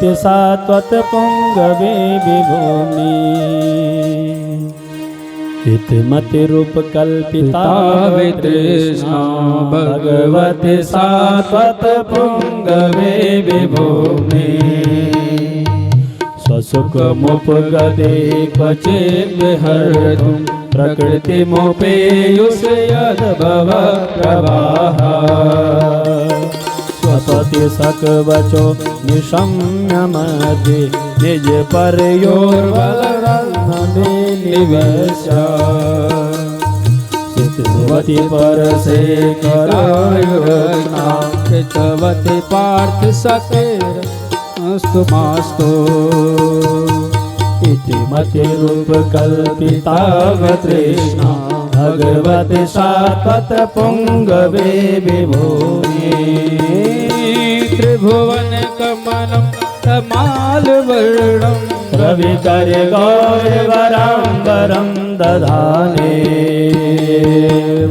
भगवति सात्वत पुंगवे विभूमि इतिमति रूप कल्पिता वितृष्णा भगवति सात्वत पुंगवे विभूमि स्वसुखमुपगते क्वचिद् विहर्तुं प्रकृतिमुपेयुष यद्भव प्रवाहः स्वपति सकवचो निशम्य मध्ये निज परयोर्बलरन्ध्रे निवेश्य चितवती परसे करायुर्ना चितवती पार्थ सतेर अस्तु मास्तु इति मति रूप कल्पिता तृष्णा भगवति सात्वत पुंगवे विभूमि त्रिभुवन कमलं तमालवर्णं रविकर गौरवराम्बरं दधाने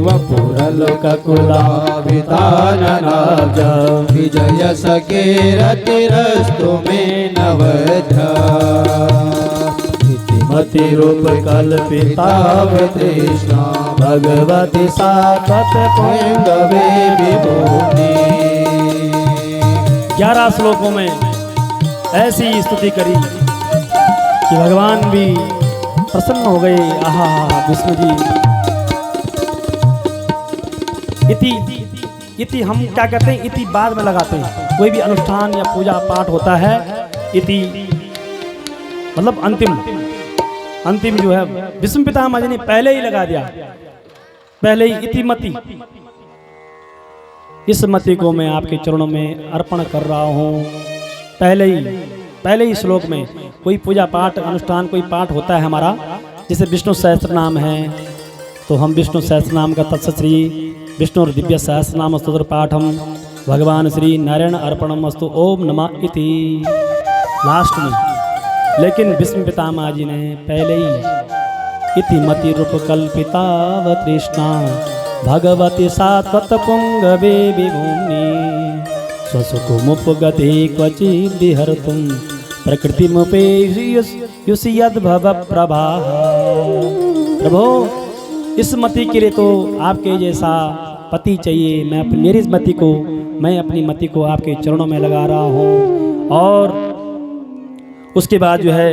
वपुरलोककुलाभिताननाब्ज विजय सकेरतिरस्तु मे नवधा मति रूप कल्पिता तृष्णा भगवति सात्वत पुंगवे विभूमि। 11 श्लोकों में ऐसी स्तुति करी कि भगवान भी प्रसन्न हो गए। आहा विष्णु जी। इति हम क्या कहते हैं, इति बाद में लगाते हैं। कोई भी अनुष्ठान या पूजा पाठ होता है, इति मतलब अंतिम जो है विष्णु पितामह जी ने पहले ही लगा दिया, पहले ही इति मति। इस मति को मैं आपके चरणों में अर्पण कर रहा हूँ। पहले ही श्लोक में कोई पूजा पाठ अनुष्ठान कोई पाठ होता है हमारा, जैसे विष्णु सहस्त्र नाम है तो हम विष्णु सहस्त्र नाम का तत्सत श्री विष्णु दिव्य सहस्त्र नाम स्तोत्र पाठम भगवान श्री नारायण अर्पणम अस्तु ओम नमः इति लास्ट में। लेकिन विष्णु पितामह जी ने पहले ही इति मति रूप कल्पिता तृष्णा भगवति सात्वत पुंगवे विभूमि स्वसुखमुपगते क्वचिद् विहर्तुं प्रकृतिमुपेयुष यद्भव प्रभाः। प्रभो इस मति के लिए तो आपके जैसा पति चाहिए। मैं अपनी मति को आपके चरणों में लगा रहा हूँ। और उसके बाद जो है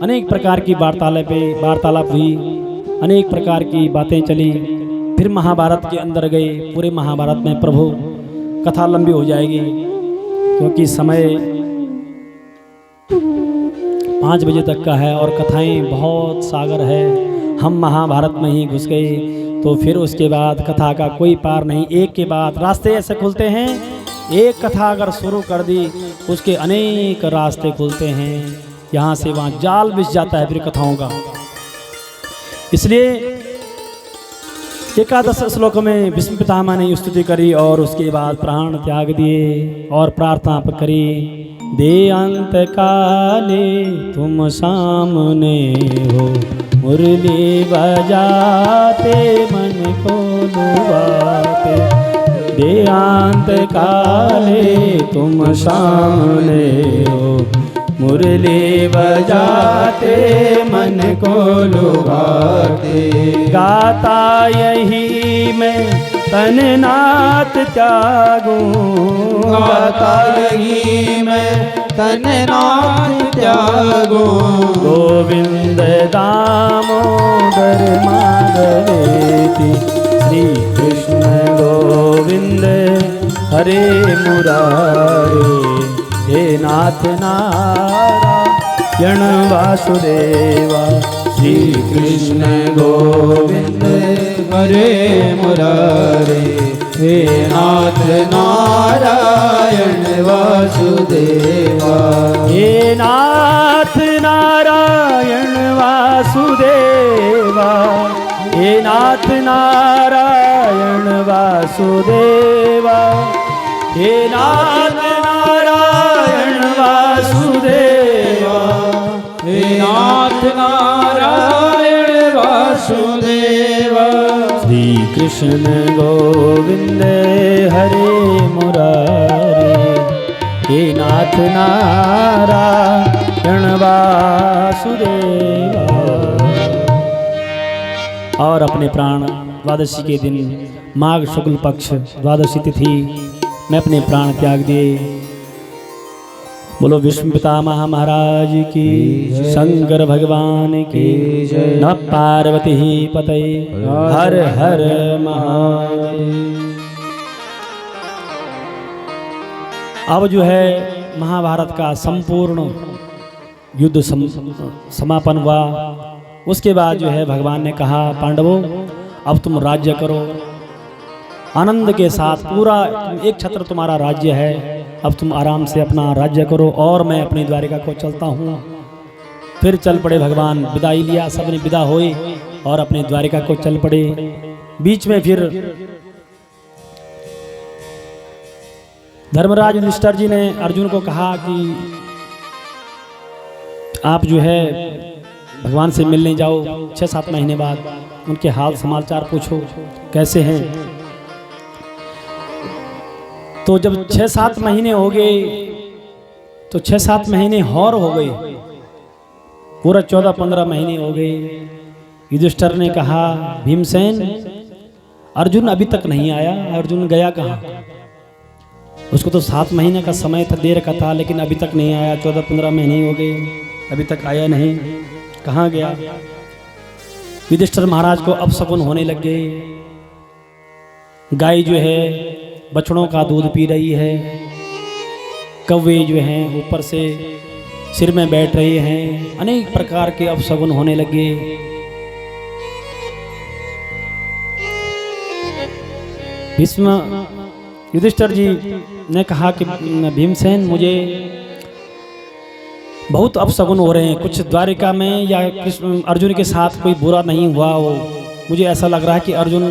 अनेक प्रकार की वार्तालाप हुई, अनेक प्रकार की बातें चली। फिर महाभारत के अंदर गए। पूरे महाभारत में प्रभु कथा लंबी हो जाएगी क्योंकि समय 5 बजे तक का है और कथाएं बहुत सागर है। हम महाभारत में ही घुस गए तो फिर उसके बाद कथा का कोई पार नहीं। एक के बाद रास्ते ऐसे खुलते हैं, एक कथा अगर शुरू कर दी उसके अनेक रास्ते खुलते हैं। यहाँ से वहाँ जाल बिछ जाता है फिर कथाओं का। इसलिए 11 श्लोक में विष्णु पितामह ने स्तुति करी और उसके बाद प्राण त्याग दिए और प्रार्थना करी। दे अंत काले तुम सामने हो, मुरली बजाते मन को लुभाते। देहांत काले तुम सामने हो, मुरली बजाते मन को लुभाते। गाता यही मैं तन नाथ त्यागूं, गाता यही मैं तन नाथ त्यागूं। गोविंद दामोदर माधवेति श्री कृष्ण गोविंद हरे मुरारे। हे नाथ नारायण वासुदेवा श्री कृष्ण गोविंद हरे मुरारे। हे नाथ नारायण वासुदेवा। हे नाथ नारायण वासुदेवा। हे नाथ नारायण वासुदेवा। हे नाथ नारायण वासुदेवा। हे नाथ नारायण वासुदेवा। श्री कृष्ण गोविंद हरे मुरारे। हे नाथ नारायण वासुदेवा। और अपने प्राण द्वादशी के दिन माघ शुक्ल पक्ष द्वादशी तिथि में अपने प्राण त्याग दिए। बोलो विष्णु पितामह महाराज की, शंकर भगवान की, न पार्वती पते हर हर महादेव। अब जो है महाभारत का संपूर्ण युद्ध समापन हुआ। उसके बाद जो है भगवान ने कहा, पांडवों अब तुम राज्य करो आनंद के साथ, पूरा एक छत्र तुम्हारा राज्य है, अब तुम आराम से अपना राज्य करो और मैं अपनी द्वारिका को चलता हूँ। फिर चल पड़े भगवान, विदाई लिया, सबने विदा हुए और अपनी द्वारिका को चल पड़े। बीच में फिर धर्मराज युधिष्ठिर जी ने अर्जुन को कहा कि आप जो है भगवान से मिलने जाओ 6-7 महीने बाद, उनके हाल समाचार पूछो कैसे हैं। तो जब 6-7 महीने हो गए तो 6-7 महीने और हो गए, पूरा 14-15 महीने हो गए। युधिष्ठिर ने कहा, भीमसेन अर्जुन अभी तक नहीं आया, अर्जुन गया कहाँ? उसको तो 7 महीने का समय था, देर का था, लेकिन अभी तक नहीं आया। 14-15 महीने हो गए, अभी तक आया नहीं, कहाँ गया? युधिष्ठिर महाराज को अपशकुन होने लग गए। गाय जो है बछड़ों का दूध पी रही है, कौवे जो हैं ऊपर से सिर में बैठ रहे हैं, अनेक प्रकार के अपशकुन होने लगे। भीष्म युधिष्ठिर जी ने कहा कि भीमसेन मुझे बहुत अपशकुन हो रहे हैं, कुछ द्वारिका में या अर्जुन के साथ कोई बुरा नहीं हुआ हो, मुझे ऐसा लग रहा है कि अर्जुन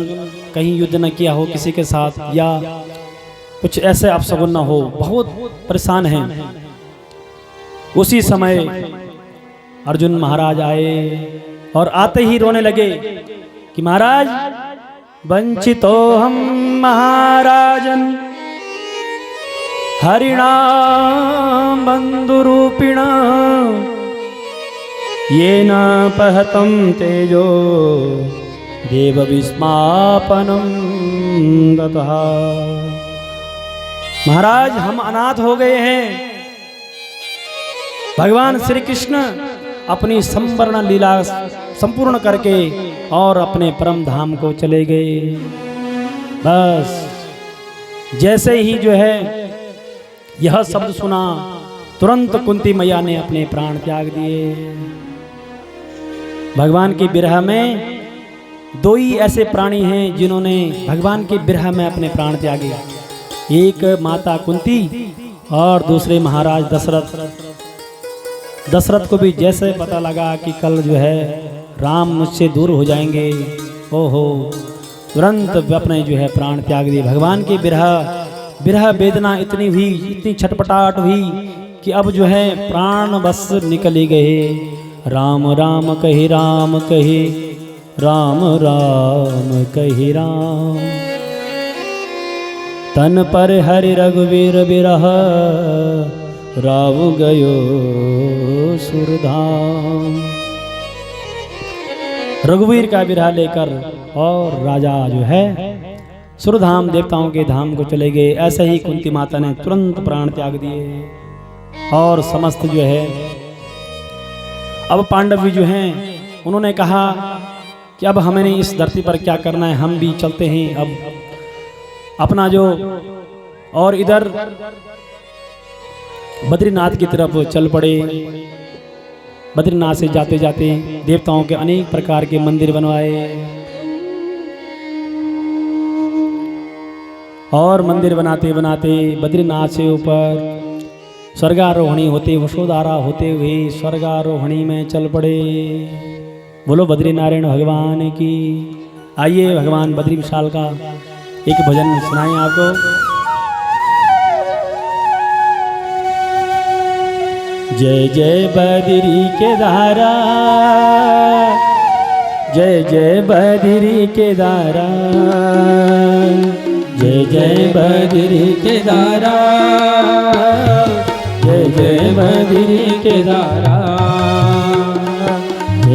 कहीं युद्ध न किया हो किसी के साथ, या कुछ ऐसे अपशकुन न हो, बहुत परेशान हैं। उसी समय अर्जुन महाराज आए और आते ही रोने लगे कि महाराज वंचितो हम महाराजन हरिणा बंधुरूपिणा ये न पहतम तेजो देव विस्मापनम दतः। महाराज हम अनाथ हो गए हैं। भगवान श्री कृष्ण अपनी संवर्ण लीला संपूर्ण करके और अपने परम धाम को चले गए। बस जैसे ही जो है यह शब्द सुना, तुरंत कुंती मैया ने अपने प्राण त्याग दिए। भगवान के विरह में 2 ही ऐसे प्राणी हैं जिन्होंने भगवान के विरह में अपने प्राण त्यागे, एक माता कुंती और दूसरे महाराज दशरथ। दशरथ को भी जैसे पता लगा कि कल जो है राम मुझसे दूर हो जाएंगे, ओहो, तुरंत अपने जो है प्राण त्याग दिए। भगवान की विरह वेदना इतनी हुई, इतनी छटपटाहट हुई कि अब जो है प्राण बस निकल गए। राम राम कहे राम कहे, राम राम कहे राम, तन पर हरि रघुवीर विरह, राव गयो सुरधाम। रघुवीर का विरह लेकर और राजा जो है सुरधाम देवताओं के धाम को चले गए। ऐसे ही कुंती माता ने तुरंत प्राण त्याग दिए और समस्त जो है अब पांडव जो हैं उन्होंने कहा कि अब हमें इस धरती पर क्या करना है, हम भी चलते हैं अब अपना जो, और इधर बद्रीनाथ की तरफ चल पड़े। बद्रीनाथ से जाते जाते देवताओं के अनेक प्रकार के मंदिर बनवाए और मंदिर बनाते बनाते बद्रीनाथ से ऊपर स्वर्गारोहणी होते वसुधारा होते हुए स्वर्गारोहणी में चल पड़े। बोलो बद्रीनारायण भगवान की। आइए भगवान बद्री विशाल का एक भजन सुनाएं आपको। जय जय बद्री केदारा, जय जय बद्री केदारा, जय जय बद्री केदारा, जय जय बद्री केदारा।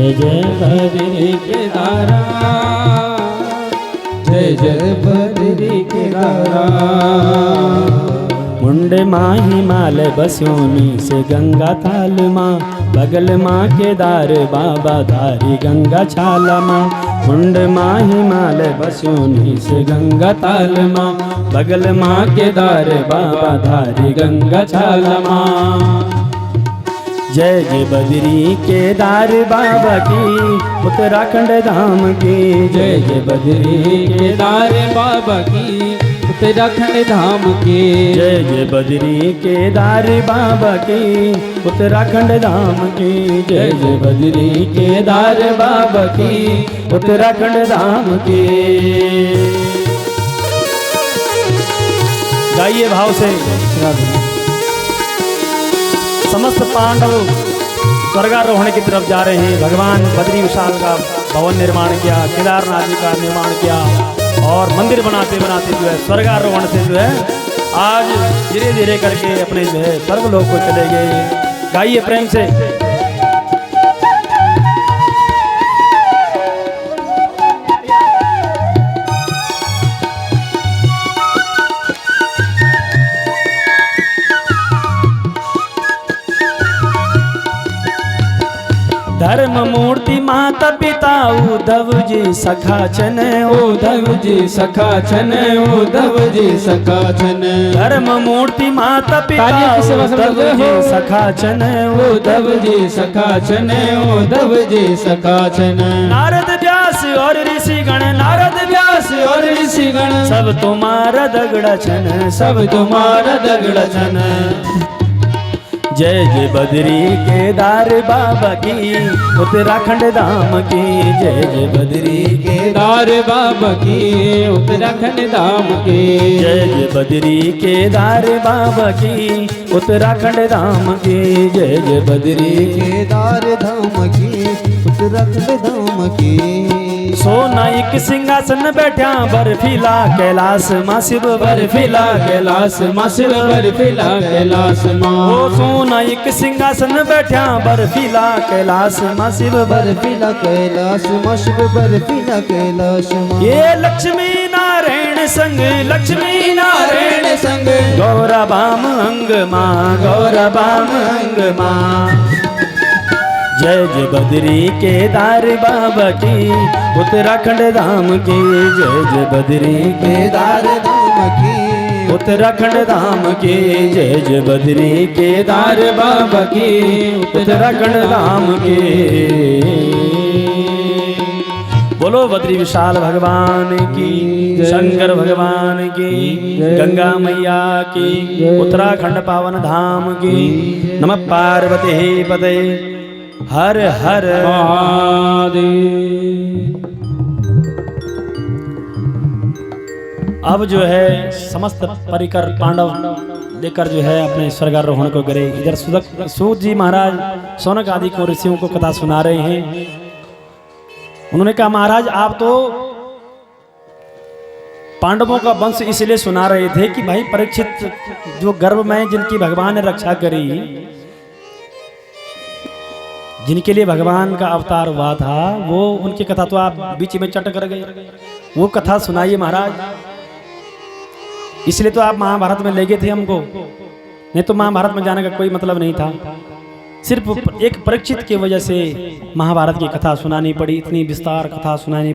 जय जय बद्री केदारा, जय जय बद्री केदारा। मुंड माही माल बस्योनी से गंगा थाल माँ, बगल माँ केदार बाबा धारी गंगा छाल माँ। मुंड माही माल बस्योनी से गंगा ताल माँ, बगल माँ केदार बाबा धारी गंगा छाल माँ। जय जय बद्री केदार बाबा की, उत्तराखंड धाम की। जय जय बद्री केदार बाबा की, उत्तराखंड धाम की। जय जय बद्री केदार बाबा की, उत्तराखंड धाम की। जय जय बद्री केदार बाबा की, उत्तराखंड धाम की। गाइए भाव से। समस्त पांडव स्वर्गारोहण की तरफ जा रहे हैं। भगवान बद्री विशाल का भवन निर्माण किया, केदारनाथ जी का निर्माण किया और मंदिर बनाते बनाते जो है स्वर्गारोहण से जो है आज धीरे धीरे करके अपने जो है स्वर्गलोक को चले गए। गाइए प्रेम से। धर्म मूर्ति माता पिता उद्धव जी सखा छन, उद्धव जी सखा छन, उद्धव जी सखा छन। धर्म मूर्ति माता पिता उद्धव जी सखा छन, उद्धव जी सखा छन, उद्धव जी सखा छन। नारद व्यास और ऋषि गण, नारद व्यास और ऋषि गण, सब तुम्हारा दगड़ा छन, सब तुम्हारा दगड़ा छन। जय जय बद्री केदार बाबा की, उत्तराखंड धाम की। जय जय बद्री केदार बाबा की, उत्तराखंड धाम की। जय जय बद्री केदार बाबा की, उत्तराखंड धाम की। जय जय बद्री केदार धाम की, उत्तराखंड धाम की। सोना एक सिंहासन बैठा बर्फीला कैलाश माँ शिव, बर्फीला कैलाश माँ शिव, बर्फीला कैलाश माँ। ओ सोना एक सिंहासन बैठा बर्फीला कैलाश माँ शिव, बर्फीला कैलाश माँ शिव, बर्फीला कैलाश माँ। ये लक्ष्मी नारायण संग, लक्ष्मी नारायण संग, गौरा बाम अंग माँ, गौरा बाम अंग माँ। जय जय बद्री केदार बाबा की, उत्तराखंड धाम की। जय जय बद्री केदार धाम की, उत्तराखंड धाम की। जय जय बद्री केदार बाबा की, उत्तराखंड धाम की। बोलो बद्री विशाल भगवान की, शंकर भगवान की, गंगा मैया की, उत्तराखंड पावन धाम की। नमः पार्वती पते हर हर महादेव। अब जो है समस्त परिकर पांडव लेकर जो है अपने स्वर्गारोहण को गए। इधर सूत जी महाराज शौनक आदि को ऋषियों को कथा सुना रहे हैं। उन्होंने कहा महाराज आप तो पांडवों का वंश इसलिए सुना रहे थे कि भाई परीक्षित जो गर्भ में जिनकी भगवान ने रक्षा करी, जिनके लिए भगवान का अवतार हुआ था, वो उनकी कथा तो आप बीच में चट कर गए। वो कथा सुनाइए महाराज, इसलिए तो आप महाभारत में ले गए थे हमको, नहीं तो महाभारत में जाने का कोई मतलब नहीं था। सिर्फ एक परीक्षित की वजह से महाभारत की कथा सुनानी पड़ी, इतनी विस्तार कथा सुनानी